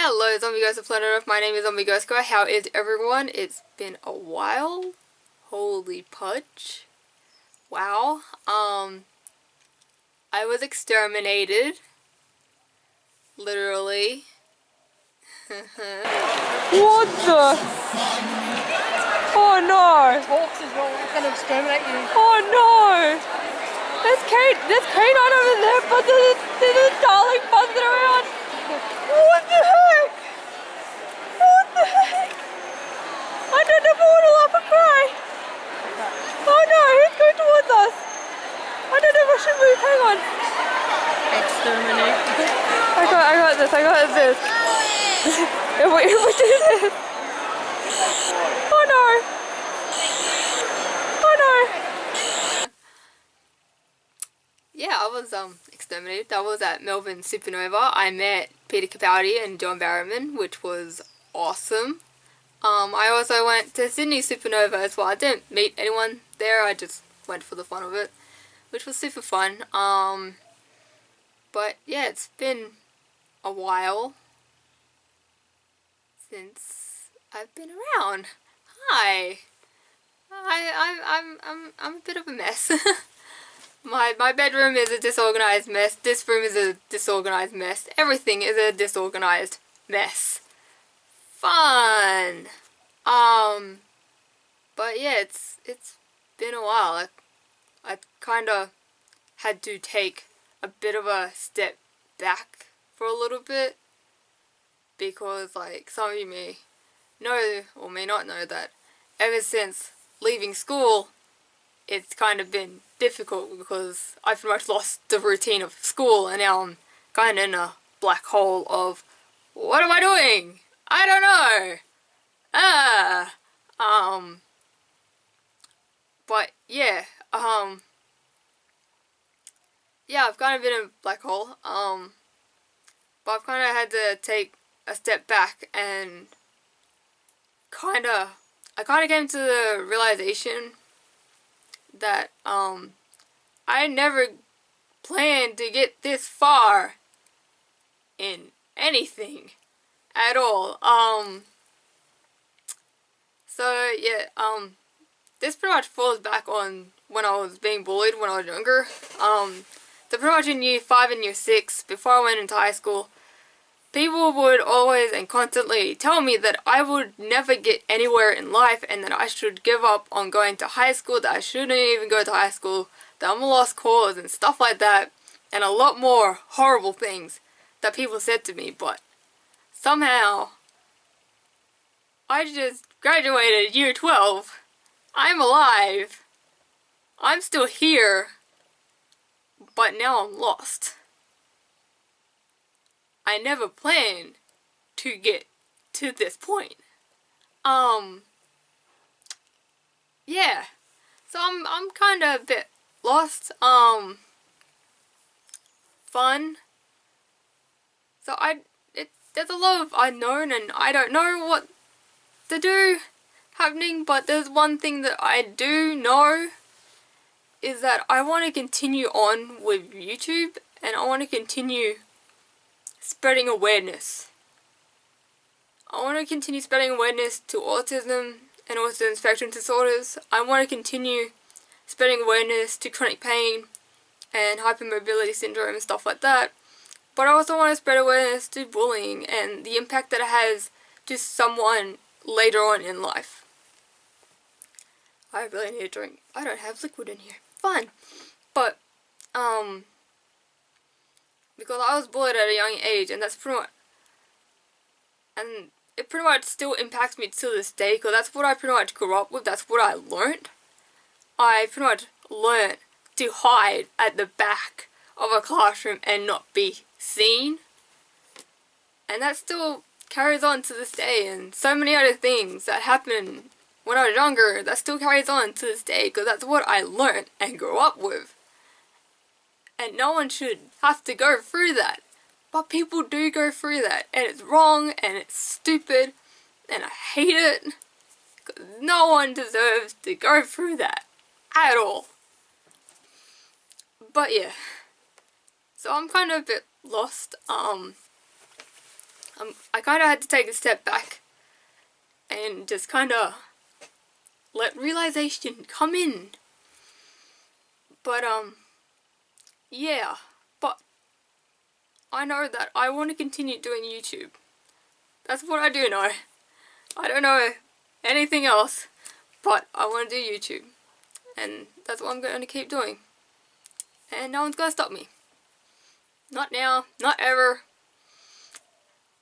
Hello Zombie Ghost of Planet Earth, my name is Zombie Ghost Guy. How is everyone? It's been a while. Holy pudge. Wow. I was exterminated. Literally. What the? Oh no! Hawks as well, we're going to exterminate you. Oh no! There's canine over there, but there's a darling buzzing around. What the heck? What the heck? I don't know if I want to laugh or cry. Oh no, he's going towards us. I don't know if I should move. Hang on. Exterminate. I got this. if we do this. Oh no. Oh no. Yeah, I was exterminated. I was at Melbourne Supernova. I met Peter Capaldi and John Barrowman, which was awesome. I also went to Sydney Supernova as well. I didn't meet anyone there, I just went for the fun of it, which was super fun. But yeah, it's been a while since I've been around. Hi. I'm a bit of a mess. My bedroom is a disorganized mess. This room is a disorganized mess. Everything is a disorganized mess. Fun. But yeah, it's been a while. I kind of had to take a bit of a step back for a little bit because, like, some of you may know or may not know that ever since leaving school, it's kind of been difficult because I've pretty much lost the routine of school and now I'm kind of in a black hole of what am I doing? I don't know. But yeah, yeah, I've kind of been in a black hole, but I've kind of had to take a step back and I kind of came to the realization that, I never planned to get this far in anything at all. So yeah, this pretty much falls back on when I was being bullied when I was younger. So pretty much in year 5 and year 6, before I went into high school, people would always and constantly tell me that I would never get anywhere in life and that I should give up on going to high school, that I shouldn't even go to high school, that I'm a lost cause and stuff like that, and a lot more horrible things that people said to me. But somehow I just graduated year 12. I'm alive. I'm still here. But now I'm lost. I never planned to get to this point. Yeah. So I'm kind of a bit lost. Fun. So there's a lot of unknown and I don't know what to do happening, but there's one thing that I do know is that I want to continue on with YouTube and I want to continue spreading awareness. I want to continue spreading awareness to autism and autism spectrum disorders. I want to continue spreading awareness to chronic pain and hypermobility syndrome and stuff like that. But I also want to spread awareness to bullying and the impact that it has to someone later on in life. I really need a drink. I don't have liquid in here. Fun. But, because I was bullied at a young age and that's pretty much, and it pretty much still impacts me to this day because that's what I pretty much grew up with, that's what I learned. I pretty much learned to hide at the back of a classroom and not be seen. And that still carries on to this day, and so many other things that happened when I was younger, that still carries on to this day because that's what I learned and grew up with. And no one should have to go through that. But people do go through that, and it's wrong, and it's stupid, and I hate it. Because no one deserves to go through that at all. But yeah, so I'm kind of a bit lost. I kind of had to take a step back and just kind of let realization come in. But yeah, but I know that I want to continue doing YouTube. That's what I do know. I don't know anything else, but I want to do YouTube. And that's what I'm going to keep doing. And no one's going to stop me. Not now, not ever.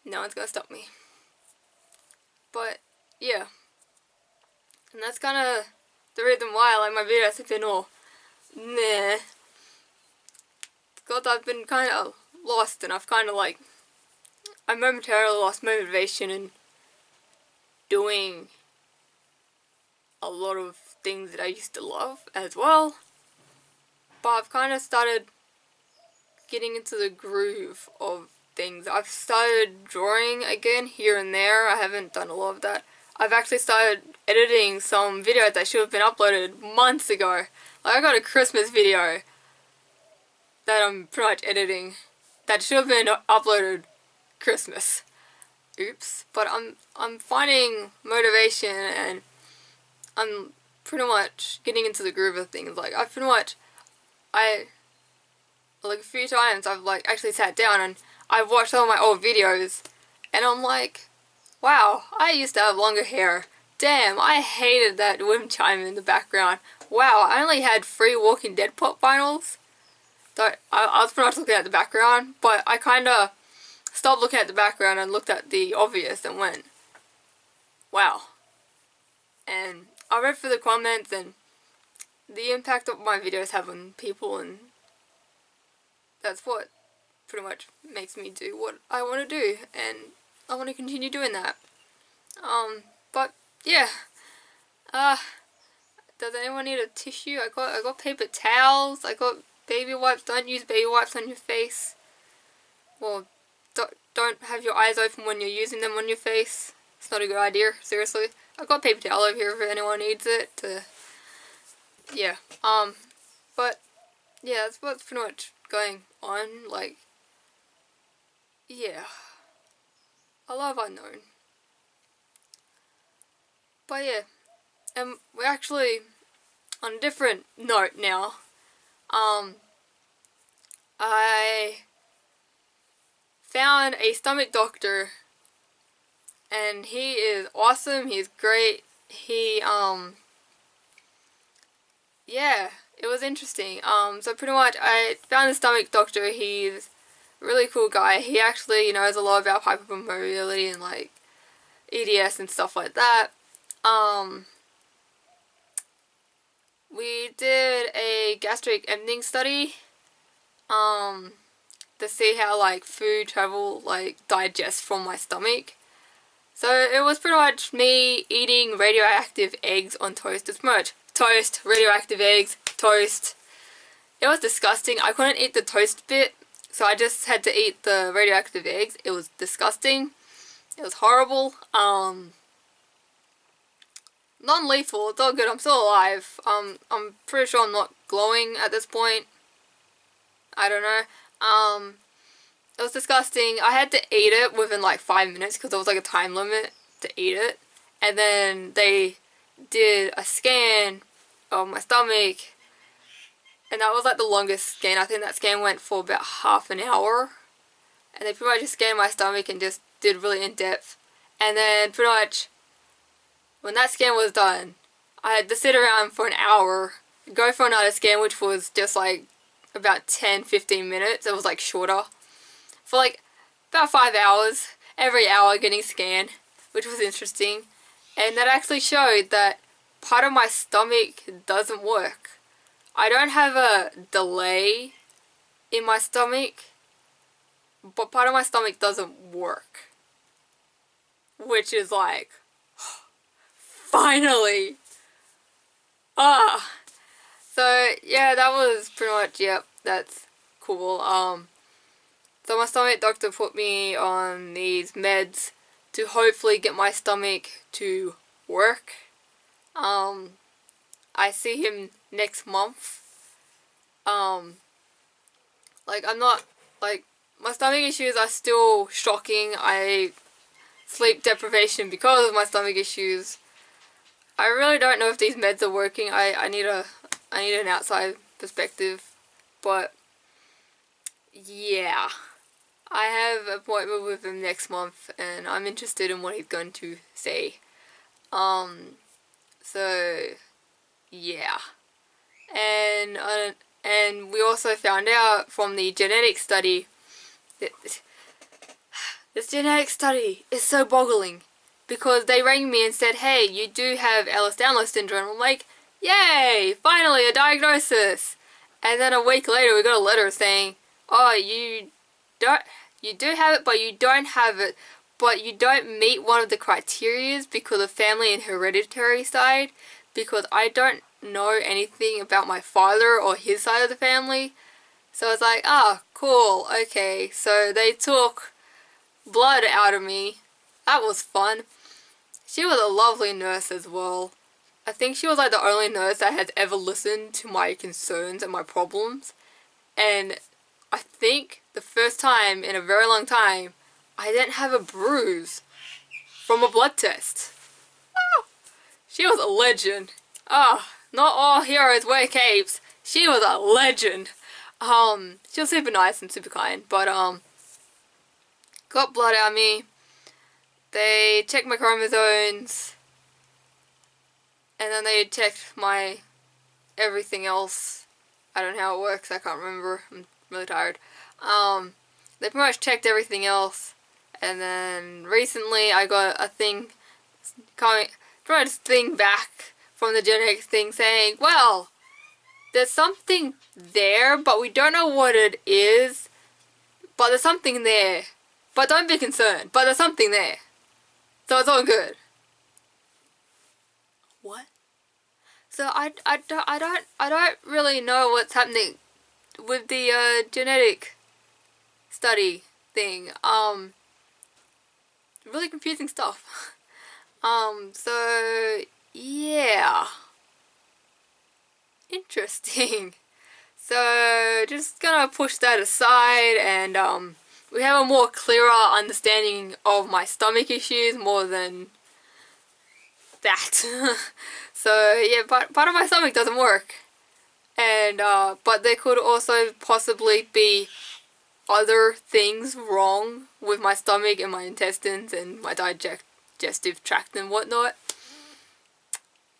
No one's going to stop me. But, yeah. And that's kind of the reason why, like, my videos have been all meh. Because I've been kind of lost, and I've kind of, like, I momentarily lost motivation in doing a lot of things that I used to love as well. But I've kind of started getting into the groove of things. I've started drawing again here and there. I haven't done a lot of that. I've actually started editing some videos that should have been uploaded months ago. Like, I got a Christmas video that I'm pretty much editing that should have been uploaded Christmas. Oops. But I'm finding motivation, and I'm pretty much getting into the groove of things. Like, like, a few times I've, like, actually sat down and I've watched some of my old videos, and I'm like, wow, I used to have longer hair. Damn, I hated that wind chime in the background. Wow, I only had 3 Walking Dead pop vinyls. So I was pretty much looking at the background, but I kind of stopped looking at the background and looked at the obvious and went, wow. And I read through the comments and the impact that my videos have on people, and that's what pretty much makes me do what I want to do, and I want to continue doing that. But yeah, does anyone need a tissue? I got paper towels. I got baby wipes. Don't use baby wipes on your face. Well, don't have your eyes open when you're using them on your face. It's not a good idea, seriously. I got paper towel over here if anyone needs it. Yeah. But yeah, that's what's pretty much going on. Like, yeah, I love Unknown. But yeah, and we're actually on a different note now. I found a stomach doctor, and he is awesome. He's great. Yeah, it was interesting. So pretty much I found the stomach doctor. He's a really cool guy. He actually knows a lot about hypermobility and, like, EDS and stuff like that. We did a gastric emptying study, to see how, like, food travel, like, digests from my stomach. So it was pretty much me eating radioactive eggs on toast. It's pretty much toast, radioactive eggs, toast. It was disgusting. I couldn't eat the toast bit, so I just had to eat the radioactive eggs. It was disgusting. It was horrible. Non-lethal, it's all good. I'm still alive. I'm pretty sure I'm not glowing at this point. I don't know. It was disgusting. I had to eat it within like 5 minutes because there was like a time limit to eat it. And then they did a scan of my stomach, and that was like the longest scan. I think that scan went for about half an hour. And they pretty much just scanned my stomach and just did really in depth. And then pretty much when that scan was done, I had to sit around for an hour, go for another scan, which was just like about 10-15 minutes. It was like shorter. For like about 5 hours, every hour getting scanned, which was interesting. And that actually showed that part of my stomach doesn't work. I don't have a delay in my stomach, but part of my stomach doesn't work. Which is like, finally! So yeah, that was pretty much, yep, that's cool. So my stomach doctor put me on these meds to hopefully get my stomach to work. I see him next month. Like, I'm not, like, my stomach issues are still shocking. I sleep deprivation because of my stomach issues. I really don't know if these meds are working. I need an outside perspective, but yeah, I have an appointment with him next month, and I'm interested in what he's going to say. So yeah, and we also found out from the genetic study that this genetic study is so boggling, because they rang me and said, hey, you do have Ehlers-Danlos syndrome. I'm like, yay, finally a diagnosis. And then a week later we got a letter saying, oh, you do have it, but you don't have it, but you don't meet one of the criterias because of family and hereditary side, because I don't know anything about my father or his side of the family. So it's like, ah, cool, okay. So they took blood out of me. That was fun. She was a lovely nurse as well. I think she was like the only nurse that has ever listened to my concerns and my problems. And I think the first time in a very long time I didn't have a bruise from a blood test. Oh, she was a legend. Not all heroes wear capes. She was a legend. She was super nice and super kind, but got blood out of me. They checked my chromosomes, and then they checked my everything else. I don't know how it works, I can't remember, I'm really tired. They pretty much checked everything else, and then recently I got a thing back from the genetics thing saying, well, there's something there, but we don't know what it is, but there's something there. But don't be concerned, but there's something there. So it's all good. What? So I don't really know what's happening with the genetic study thing. Really confusing stuff. So yeah. Interesting. So just gonna push that aside, and we have a more clearer understanding of my stomach issues more than that. So yeah, but part of my stomach doesn't work, and but there could also possibly be other things wrong with my stomach and my intestines and my digestive tract and whatnot.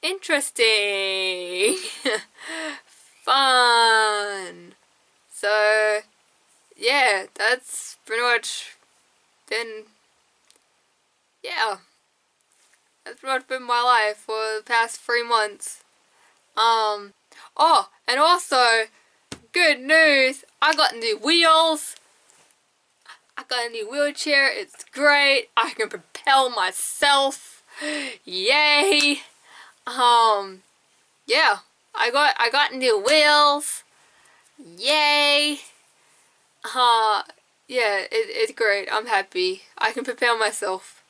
Interesting. Fun. So yeah, that's pretty much been, yeah, that's pretty much been my life for the past 3 months. Oh, and also, good news, I got new wheels. I got a new wheelchair, it's great, I can propel myself. Yay. Yeah, I got new wheels. Yay. Yeah, it's great. I'm happy. I can propel myself.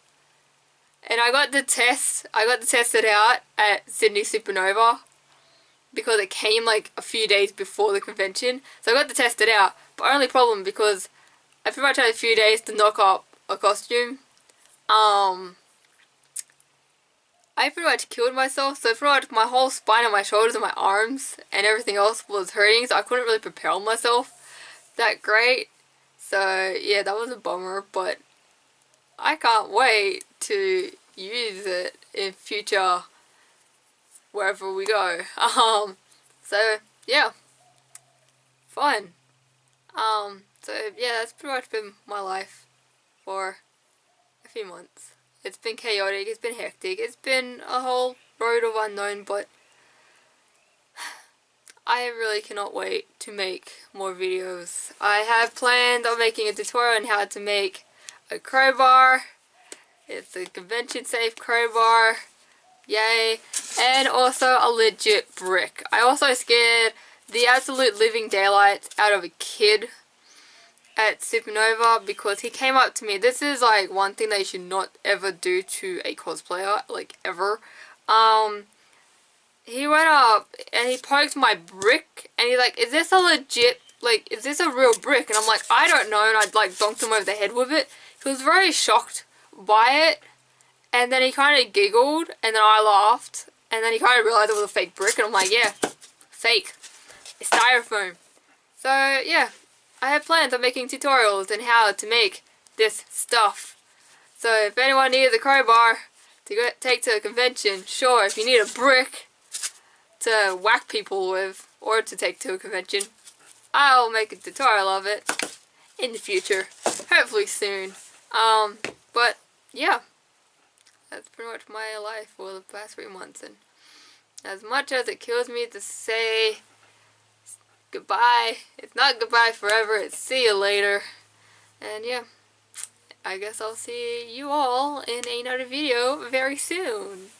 And I got to test it out at Sydney Supernova, because it came like a few days before the convention. So I got to test it out. But only problem, because I pretty much had a few days to knock up a costume. I pretty much killed myself, so pretty much my whole spine and my shoulders and my arms and everything else was hurting, so I couldn't really propel myself that great. So yeah, that was a bummer, but I can't wait to use it in future wherever we go. So yeah, fun. So yeah, that's pretty much been my life for a few months. It's been chaotic, it's been hectic, it's been a whole road of unknown, but I really cannot wait to make more videos. I have planned on making a tutorial on how to make a crowbar. It's a convention safe crowbar. Yay. And also a legit brick. I also scared the absolute living daylights out of a kid at Supernova, because he came up to me. This is like one thing that you should not ever do to a cosplayer, like ever. He went up and he poked my brick and he's like, is this a legit like, is this a real brick? And I'm like, I don't know, and I'd like donked him over the head with it. He was very shocked by it, and then he kind of giggled, and then I laughed, and then he kind of realized it was a fake brick, and I'm like, yeah, fake. It's styrofoam. So yeah, I have plans on making tutorials on how to make this stuff. So if anyone needs a crowbar to take to a convention, sure, if you need a brick to whack people with, or to take to a convention, I'll make a tutorial of it in the future, hopefully soon. But yeah, that's pretty much my life for the past 3 months, and as much as it kills me to say goodbye, it's not goodbye forever, it's see you later. And yeah, I guess I'll see you all in another video very soon.